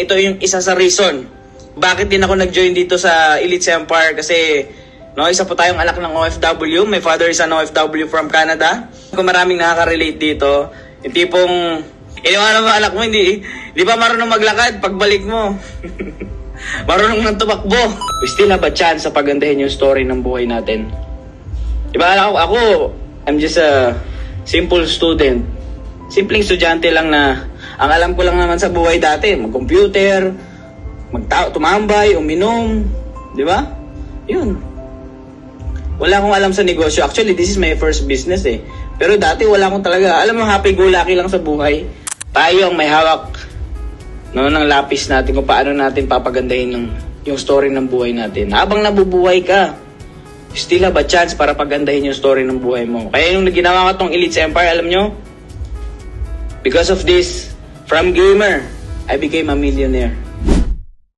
Ito yung isa sa reason bakit din ako nag-join dito sa Elite Empire kasi isa po tayong anak ng OFW. My father is an OFW from Canada. Kung maraming nakaka-relate dito, yung tipong iniwanan mo anak mo, hindi pa marunong maglakad pagbalik mo. Marunong nang tumakbo. We still have a chance sa pagandahin yung story ng buhay natin. Diba ako, I'm just a simple student. Simpleng estudyante lang na ang alam ko lang naman sa buhay dati, mag-computer, tumambay, uminom, di ba? Yun. Wala akong alam sa negosyo. Actually, this is my first business eh. Pero dati wala akong talaga, alam mo, happy-go-lucky lang sa buhay. Tayo ang may hawak ng lapis natin kung paano natin papagandahin yung story ng buhay natin. Habang nabubuhay ka, still have a chance para pagandahin yung story ng buhay mo. Kaya yung ginawa ko tong Elite Empire, alam nyo, because of this, from gamer, I became a millionaire.